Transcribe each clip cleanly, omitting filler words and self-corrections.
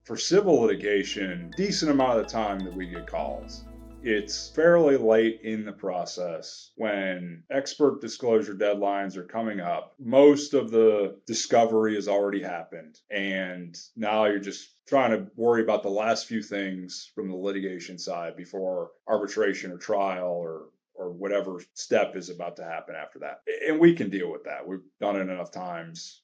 For civil litigation, decent amount of the time that we get calls. It's fairly late in the process when expert disclosure deadlines are coming up. Most of the discovery has already happened, and now you're just trying to worry about the last few things from the litigation side before arbitration or trial or whatever step is about to happen after that. And we can deal with that. We've done it enough times,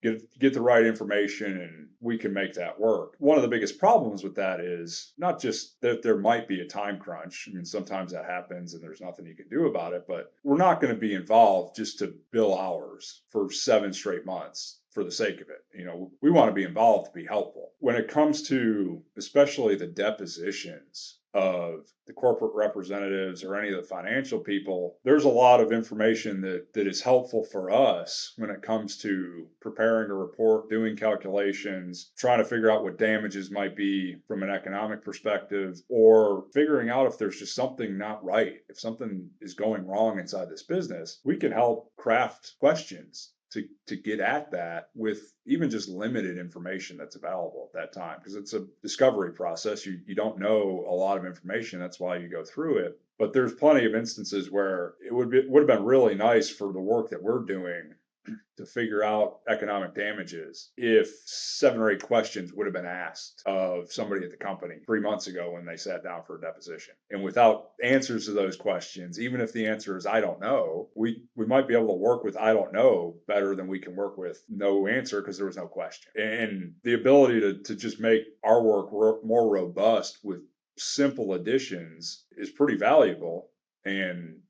get the right information and we can make that work. One of the biggest problems with that is not just that there might be a time crunch. I mean, sometimes that happens and there's nothing you can do about it, but we're not going to be involved just to bill hours for 7 straight months for the sake of it. We want to be involved to be helpful. When it comes to especially the depositions of the corporate representatives or any of the financial people, there's a lot of information that is helpful for us when it comes to preparing a report, doing calculations, trying to figure out what damages might be from an economic perspective, or figuring out if there's just something not right, if something is going wrong inside this business. We can help craft questions to get at that with even just limited information that's available at that time, because it's a discovery process. You don't know a lot of information. That's why you go through it. But there's plenty of instances where it would have been really nice for the work that we're doing to figure out economic damages if 7 or 8 questions would have been asked of somebody at the company 3 months ago when they sat down for a deposition. And without answers to those questions, even if the answer is I don't know, we might be able to work with I don't know better than we can work with no answer because there was no question. And the ability to just make our work more robust with simple additions is pretty valuable and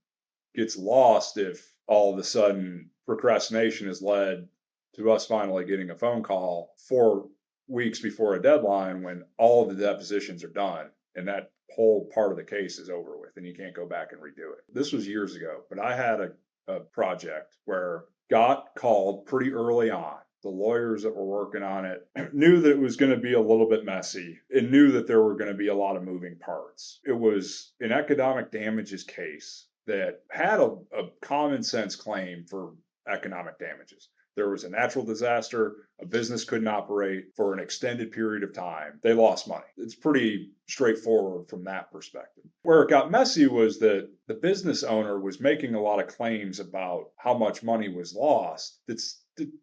gets lost if all of a sudden procrastination has led to us finally getting a phone call 4 weeks before a deadline when all of the depositions are done and that whole part of the case is over with and you can't go back and redo it. This was years ago, but I had a project where got called pretty early on. The lawyers that were working on it knew that it was going to be a little bit messy and knew that there were going to be a lot of moving parts. It was an economic damages case that had a common sense claim for economic damages. There was a natural disaster, a business couldn't operate for an extended period of time. They lost money. It's pretty straightforward from that perspective. Where it got messy was that the business owner was making a lot of claims about how much money was lost that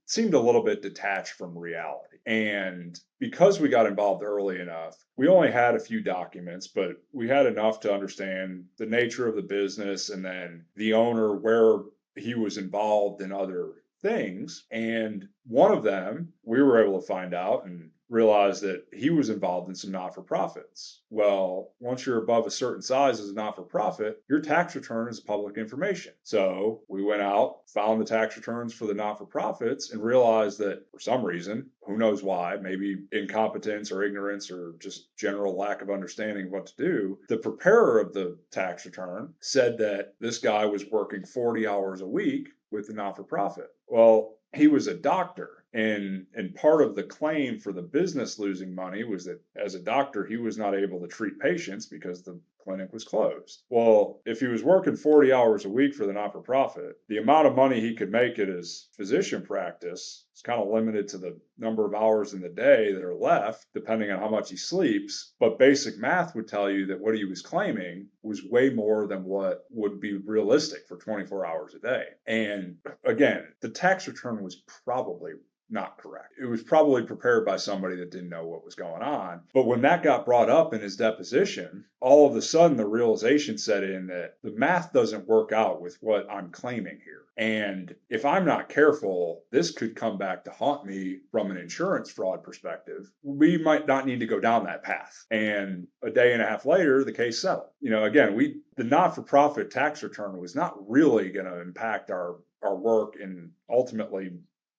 seemed a little bit detached from reality. And because we got involved early enough, we only had a few documents, but we had enough to understand the nature of the business and then the owner, where he was involved in other things. And one of them, we were able to find out and realize that he was involved in some not-for-profits. Well, once you're above a certain size as a not-for-profit, your tax return is public information. So we went out, found the tax returns for the not-for-profits, and realized that for some reason, who knows why, maybe incompetence or ignorance or just general lack of understanding of what to do, the preparer of the tax return said that this guy was working 40 hours a week with the not-for-profit. Well, he was a doctor, and part of the claim for the business losing money was that as a doctor, he was not able to treat patients because the clinic was closed. Well, if he was working 40 hours a week for the not-for-profit, the amount of money he could make at his physician practice is kind of limited to the number of hours in the day that are left, depending on how much he sleeps. But basic math would tell you that what he was claiming was way more than what would be realistic for 24 hours a day. And again, the tax return was probably not correct. It was probably prepared by somebody that didn't know what was going on. But when that got brought up in his deposition, all of a sudden the realization set in that the math doesn't work out with what I'm claiming here. And if I'm not careful, this could come back to haunt me from an insurance fraud perspective. We might not need to go down that path. And a day and a half later, the case settled. Again, the not-for-profit tax return was not really going to impact our work and ultimately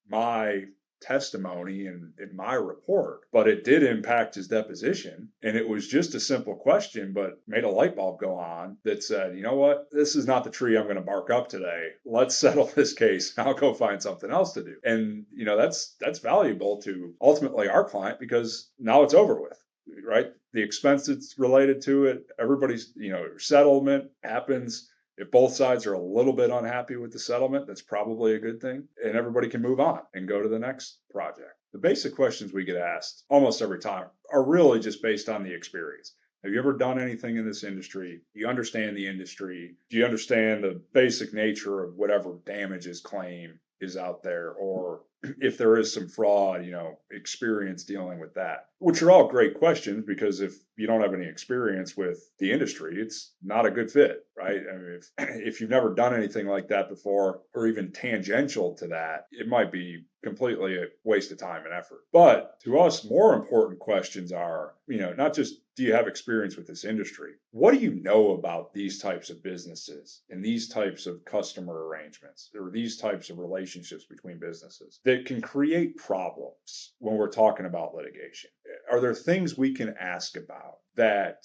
my testimony in my report, but it did impact his deposition. And it was just a simple question, but made a light bulb go on that said, you know what, this is not the tree I'm going to bark up today. Let's settle this case. I'll go find something else to do. And, that's valuable to ultimately our client because now it's over with, right? The expense that's related to it, everybody's, settlement happens. If both sides are a little bit unhappy with the settlement, that's probably a good thing. And everybody can move on and go to the next project. the basic questions we get asked almost every time are really just based on the experience. Have you ever done anything in this industry? Do you understand the industry? Do you understand the basic nature of whatever damages claim is out there? Or if there is some fraud, experience dealing with that, which are all great questions because if you don't have any experience with the industry, it's not a good fit, right? I mean, if you've never done anything like that before or even tangential to that, it might be completely a waste of time and effort. But to us, more important questions are, not just do you have experience with this industry? What do you know about these types of businesses and these types of customer arrangements or these types of relationships between businesses that can create problems when we're talking about litigation? Are there things we can ask about that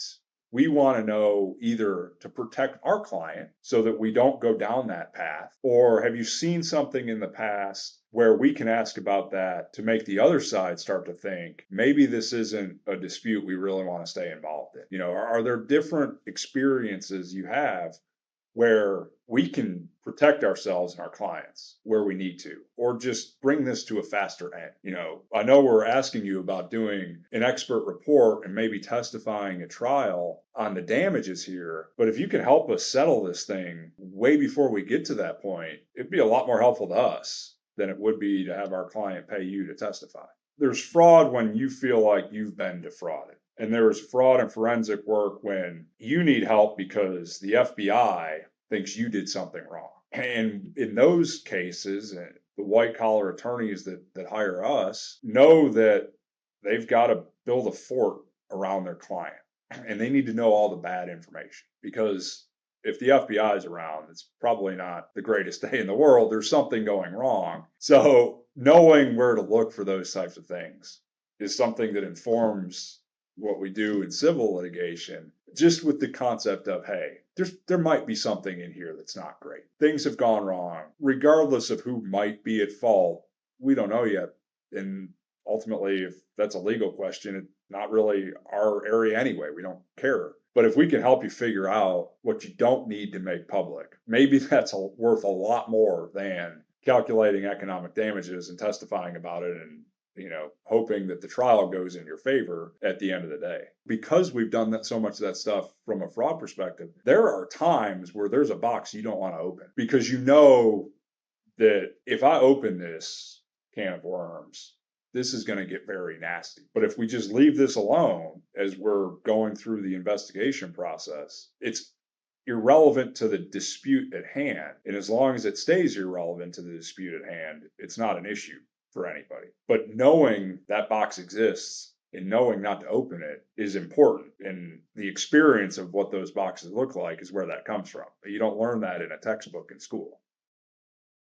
we want to know either to protect our client so that we don't go down that path? Or have you seen something in the past where we can ask about that to make the other side start to think maybe this isn't a dispute we really want to stay involved in? Are there different experiences you have where we can protect ourselves and our clients where we need to, or just bring this to a faster end? I know we're asking you about doing an expert report and maybe testifying at trial on the damages here, but if you can help us settle this thing way before we get to that point, it'd be a lot more helpful to us than it would be to have our client pay you to testify. There's fraud when you feel like you've been defrauded. And there's fraud and forensic work when you need help because the FBI thinks you did something wrong. And in those cases, the white collar attorneys that hire us know that they've got to build a fort around their client and they need to know all the bad information, because if the FBI is around, it's probably not the greatest day in the world. There's something going wrong. So knowing where to look for those types of things is something that informs what we do in civil litigation, just with the concept of, hey, there might be something in here that's not great. Things have gone wrong. Regardless of who might be at fault, we don't know yet. And ultimately, if that's a legal question, it's not really our area anyway. We don't care. But if we can help you figure out what you don't need to make public, maybe that's worth a lot more than calculating economic damages and testifying about it and hoping that the trial goes in your favor at the end of the day. Because we've done that so much of that stuff from a fraud perspective, there are times where there's a box you don't want to open because you know that if I open this can of worms, this is going to get very nasty. But if we just leave this alone as we're going through the investigation process, it's irrelevant to the dispute at hand. And as long as it stays irrelevant to the dispute at hand, it's not an issue for anybody. But knowing that box exists and knowing not to open it is important. And the experience of what those boxes look like is where that comes from. You don't learn that in a textbook in school.